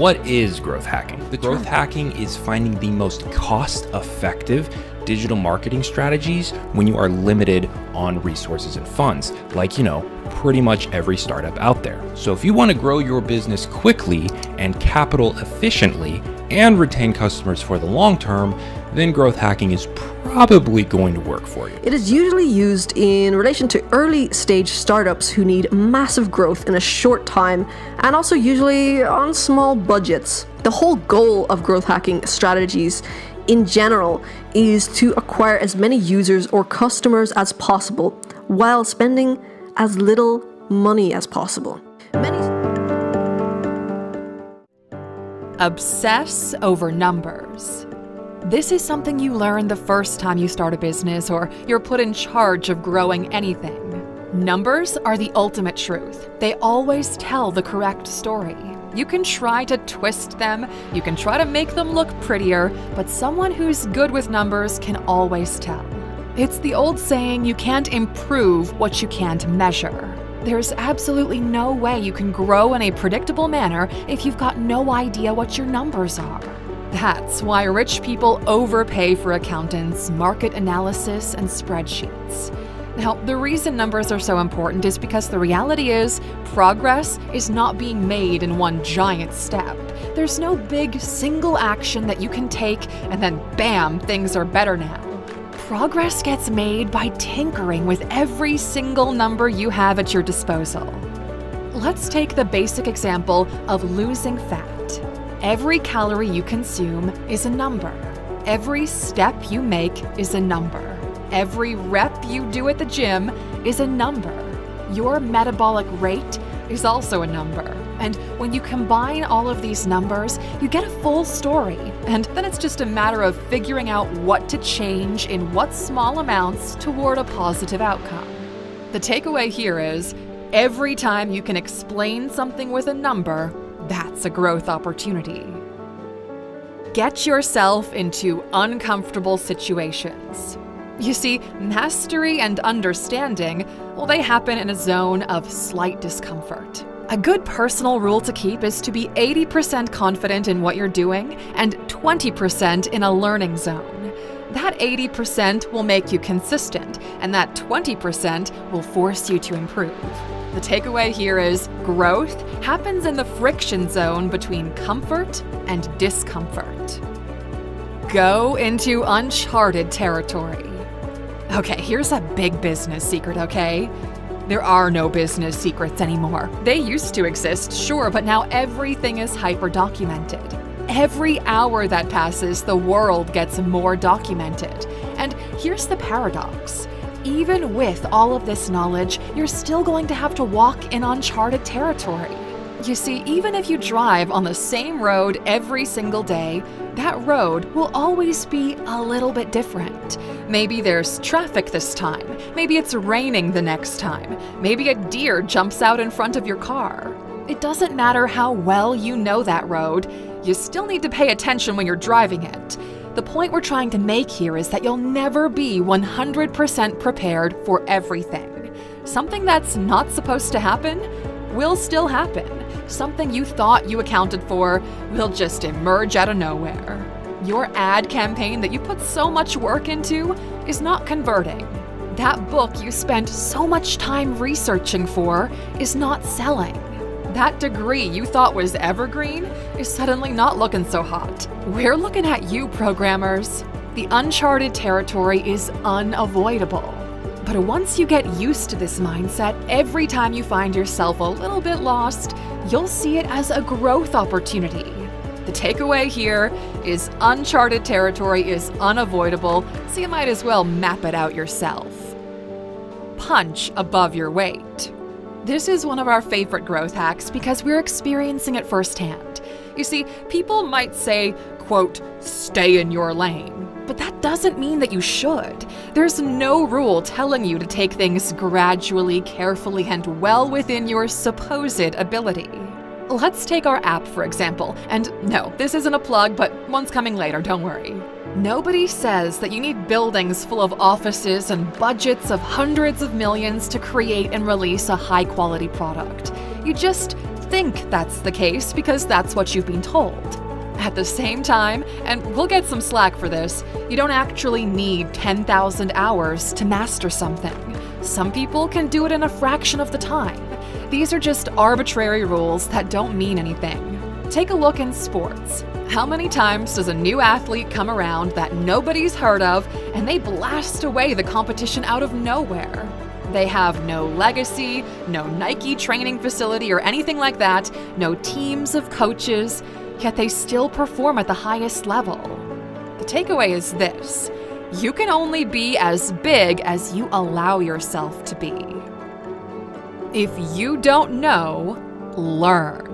what is growth hacking? The growth hacking is finding the most cost-effective digital marketing strategies when you are limited on resources and funds, like, pretty much every startup out there. So if you want to grow your business quickly and capital efficiently and retain customers for the long term, then growth hacking is probably going to work for you. It is usually used in relation to early stage startups who need massive growth in a short time, and also usually on small budgets. The whole goal of growth hacking strategies in general is to acquire as many users or customers as possible while spending as little money as possible. Obsess over numbers. This is something you learn the first time you start a business or you're put in charge of growing anything. Numbers are the ultimate truth. They always tell the correct story. You can try to twist them, you can try to make them look prettier, but someone who's good with numbers can always tell. It's the old saying, you can't improve what you can't measure. There's absolutely no way you can grow in a predictable manner if you've got no idea what your numbers are. That's why rich people overpay for accountants, market analysis, and spreadsheets. Now, the reason numbers are so important is because the reality is, progress is not being made in one giant step. There's no big single action that you can take and then bam, things are better now. Progress gets made by tinkering with every single number you have at your disposal. Let's take the basic example of losing fat. Every calorie you consume is a number. Every step you make is a number. Every rep you do at the gym is a number. Your metabolic rate is also a number. And when you combine all of these numbers, you get a full story. And then it's just a matter of figuring out what to change in what small amounts toward a positive outcome. The takeaway here is, every time you can explain something with a number, that's a growth opportunity. Get yourself into uncomfortable situations. You see, mastery and understanding, they happen in a zone of slight discomfort. A good personal rule to keep is to be 80% confident in what you're doing and 20% in a learning zone. That 80% will make you consistent, and that 20% will force you to improve. The takeaway here is growth happens in the friction zone between comfort and discomfort. Go into uncharted territory. Okay, here's a big business secret, okay? There are no business secrets anymore. They used to exist, sure, but now everything is hyper-documented. Every hour that passes, the world gets more documented. And here's the paradox. Even with all of this knowledge, you're still going to have to walk in uncharted territory. You see, even if you drive on the same road every single day, that road will always be a little bit different. Maybe there's traffic this time. Maybe it's raining the next time. Maybe a deer jumps out in front of your car. It doesn't matter how well you know that road, you still need to pay attention when you're driving it. The point we're trying to make here is that you'll never be 100% prepared for everything. Something that's not supposed to happen will still happen. Something you thought you accounted for will just emerge out of nowhere. Your ad campaign that you put so much work into is not converting. That book you spent so much time researching for is not selling. That degree you thought was evergreen is suddenly not looking so hot. We're looking at you, programmers. The uncharted territory is unavoidable. But once you get used to this mindset, every time you find yourself a little bit lost, you'll see it as a growth opportunity. The takeaway here is uncharted territory is unavoidable, so you might as well map it out yourself. Punch above your weight. This is one of our favorite growth hacks because we're experiencing it firsthand. You see, people might say, quote, stay in your lane. But that doesn't mean that you should. There's no rule telling you to take things gradually, carefully, and well within your supposed ability. Let's take our app, for example. And no, this isn't a plug, but one's coming later, don't worry. Nobody says that you need buildings full of offices and budgets of hundreds of millions to create and release a high-quality product. You just think that's the case because that's what you've been told. At the same time, and we'll get some slack for this, you don't actually need 10,000 hours to master something. Some people can do it in a fraction of the time. These are just arbitrary rules that don't mean anything. Take a look in sports. How many times does a new athlete come around that nobody's heard of and they blast away the competition out of nowhere? They have no legacy, no Nike training facility or anything like that, no teams of coaches, yet they still perform at the highest level. The takeaway is this: you can only be as big as you allow yourself to be. If you don't know, learn.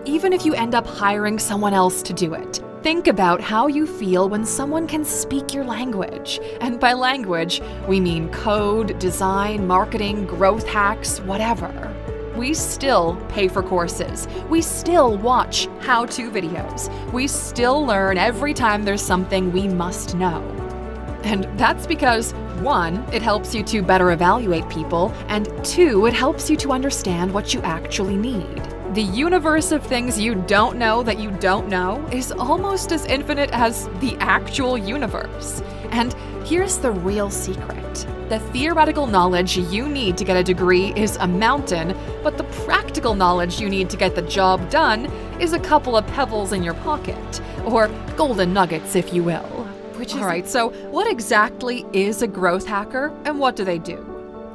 Even if you end up hiring someone else to do it, think about how you feel when someone can speak your language. And by language, we mean code, design, marketing, growth hacks, whatever. We still pay for courses. We still watch how-to videos. We still learn every time there's something we must know. And that's because, 1, it helps you to better evaluate people, and 2, it helps you to understand what you actually need. The universe of things you don't know that you don't know is almost as infinite as the actual universe. And here's the real secret. The theoretical knowledge you need to get a degree is a mountain, but the practical knowledge you need to get the job done is a couple of pebbles in your pocket, or golden nuggets, if you will. Alright, so what exactly is a growth hacker, and what do they do?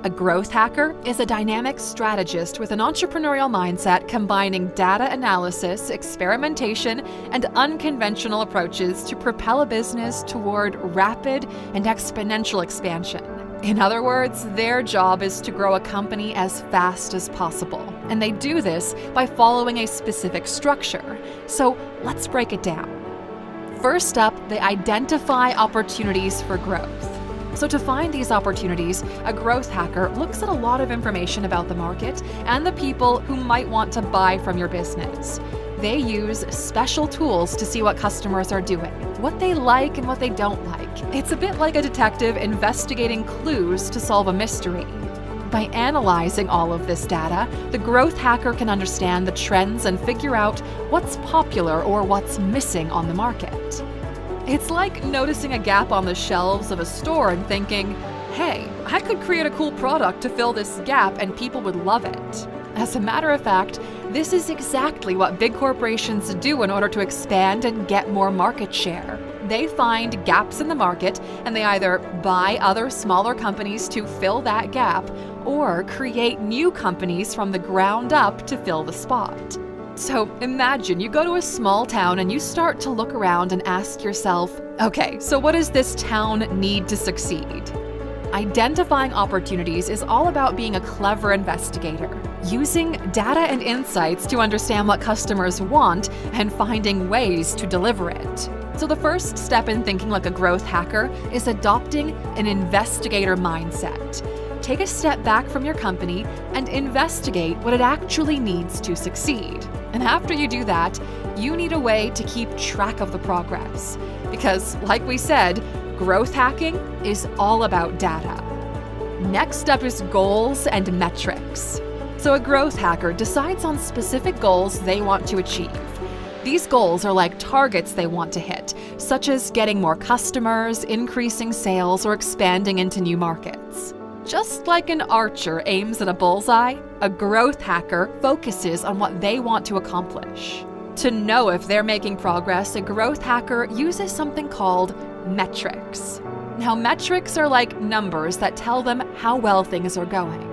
A growth hacker is a dynamic strategist with an entrepreneurial mindset combining data analysis, experimentation, and unconventional approaches to propel a business toward rapid and exponential expansion. In other words, their job is to grow a company as fast as possible, and they do this by following a specific structure. So let's break it down. First up, they identify opportunities for growth. So to find these opportunities, a growth hacker looks at a lot of information about the market and the people who might want to buy from your business. They use special tools to see what customers are doing, what they like and what they don't like. It's a bit like a detective investigating clues to solve a mystery. By analyzing all of this data, the growth hacker can understand the trends and figure out what's popular or what's missing on the market. It's like noticing a gap on the shelves of a store and thinking, hey, I could create a cool product to fill this gap and people would love it. As a matter of fact, this is exactly what big corporations do in order to expand and get more market share. They find gaps in the market and they either buy other smaller companies to fill that gap or create new companies from the ground up to fill the spot. So imagine you go to a small town and you start to look around and ask yourself, okay, so what does this town need to succeed? Identifying opportunities is all about being a clever investigator, using data and insights to understand what customers want and finding ways to deliver it. So the first step in thinking like a growth hacker is adopting an investigator mindset. Take a step back from your company and investigate what it actually needs to succeed. And after you do that, you need a way to keep track of the progress. Because, like we said, growth hacking is all about data. Next up is goals and metrics. So a growth hacker decides on specific goals they want to achieve. These goals are like targets they want to hit, such as getting more customers, increasing sales, or expanding into new markets. Just like an archer aims at a bullseye, a growth hacker focuses on what they want to accomplish. To know if they're making progress, a growth hacker uses something called metrics. Now, metrics are like numbers that tell them how well things are going.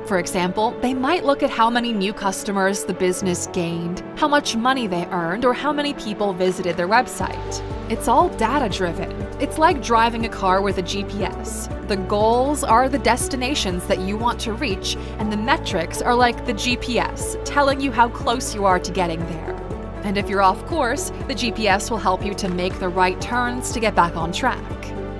For example, they might look at how many new customers the business gained, how much money they earned, or how many people visited their website. It's all data-driven. It's like driving a car with a GPS. The goals are the destinations that you want to reach, and the metrics are like the GPS, telling you how close you are to getting there. And if you're off course, the GPS will help you to make the right turns to get back on track.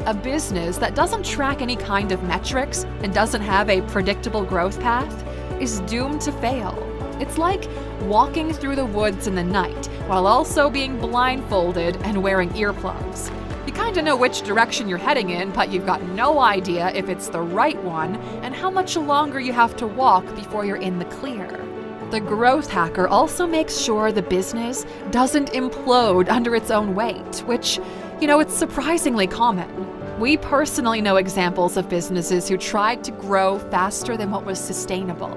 A business that doesn't track any kind of metrics and doesn't have a predictable growth path is doomed to fail. It's like walking through the woods in the night while also being blindfolded and wearing earplugs. You kind of know which direction you're heading in, but you've got no idea if it's the right one and how much longer you have to walk before you're in the clear. The growth hacker also makes sure the business doesn't implode under its own weight, which, it's surprisingly common. We personally know examples of businesses who tried to grow faster than what was sustainable.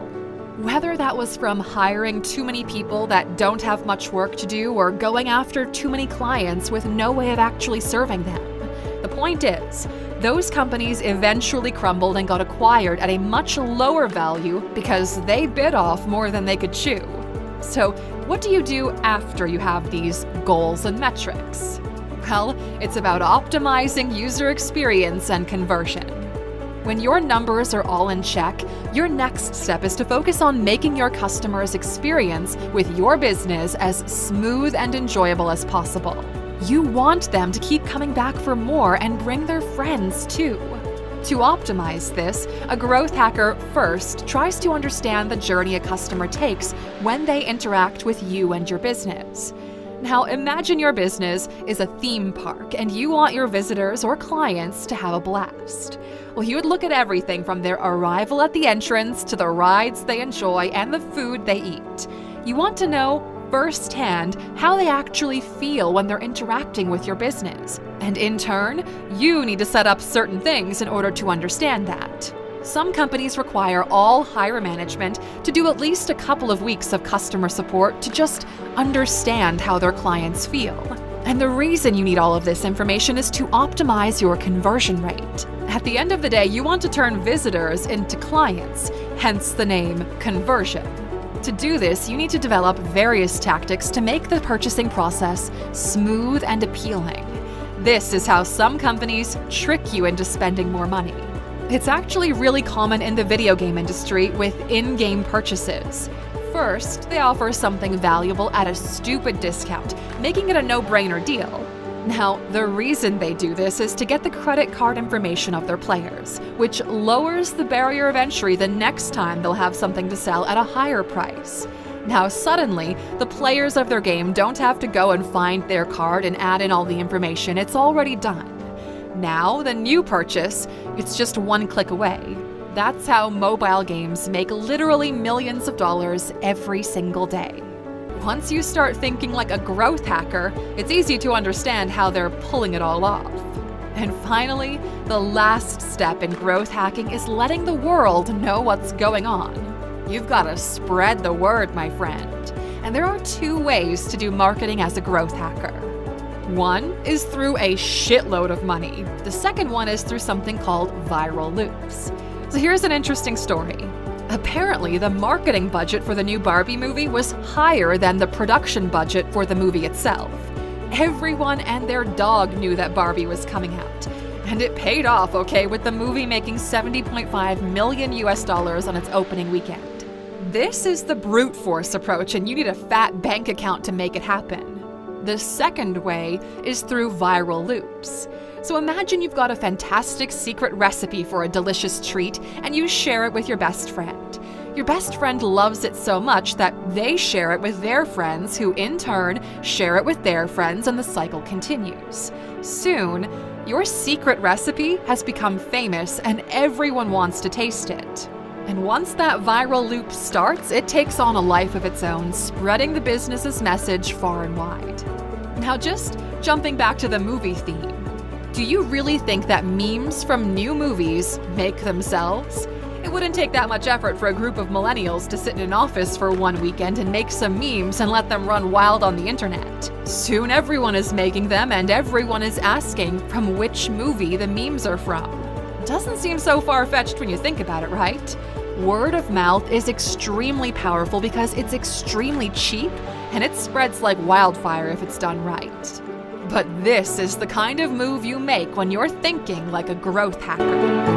Whether that was from hiring too many people that don't have much work to do or going after too many clients with no way of actually serving them. The point is, those companies eventually crumbled and got acquired at a much lower value because they bit off more than they could chew. So, what do you do after you have these goals and metrics? Well, it's about optimizing user experience and conversion. When your numbers are all in check, your next step is to focus on making your customers' experience with your business as smooth and enjoyable as possible. You want them to keep coming back for more and bring their friends too. To optimize this, a growth hacker first tries to understand the journey a customer takes when they interact with you and your business. Now, imagine your business is a theme park and you want your visitors or clients to have a blast. Well, you would look at everything from their arrival at the entrance to the rides they enjoy and the food they eat. You want to know firsthand how they actually feel when they're interacting with your business. And in turn, you need to set up certain things in order to understand that. Some companies require all higher management to do at least a couple of weeks of customer support to just understand how their clients feel. And the reason you need all of this information is to optimize your conversion rate. At the end of the day, you want to turn visitors into clients, hence the name conversion. To do this, you need to develop various tactics to make the purchasing process smooth and appealing. This is how some companies trick you into spending more money. It's actually really common in the video game industry with in-game purchases. First, they offer something valuable at a stupid discount, making it a no-brainer deal. Now, the reason they do this is to get the credit card information of their players, which lowers the barrier of entry the next time they'll have something to sell at a higher price. Now, suddenly, the players of their game don't have to go and find their card and add in all the information. It's already done. Now, the new purchase, it's just one click away. That's how mobile games make literally millions of dollars every single day. Once you start thinking like a growth hacker, it's easy to understand how they're pulling it all off. And finally, the last step in growth hacking is letting the world know what's going on. You've got to spread the word, my friend. And there are two ways to do marketing as a growth hacker. One is through a shitload of money. The second one is through something called viral loops. So here's an interesting story. Apparently, the marketing budget for the new Barbie movie was higher than the production budget for the movie itself. Everyone and their dog knew that Barbie was coming out. And it paid off, okay, with the movie making $70.5 million on its opening weekend. This is the brute force approach, and you need a fat bank account to make it happen. The second way is through viral loops. So imagine you've got a fantastic secret recipe for a delicious treat and you share it with your best friend. Your best friend loves it so much that they share it with their friends who in turn share it with their friends and the cycle continues. Soon, your secret recipe has become famous and everyone wants to taste it. And once that viral loop starts, it takes on a life of its own, spreading the business's message far and wide. Now, just jumping back to the movie theme, do you really think that memes from new movies make themselves? It wouldn't take that much effort for a group of millennials to sit in an office for one weekend and make some memes and let them run wild on the internet. Soon everyone is making them and everyone is asking from which movie the memes are from. Doesn't seem so far-fetched when you think about it, right? Word of mouth is extremely powerful because it's extremely cheap and it spreads like wildfire if it's done right. But this is the kind of move you make when you're thinking like a growth hacker.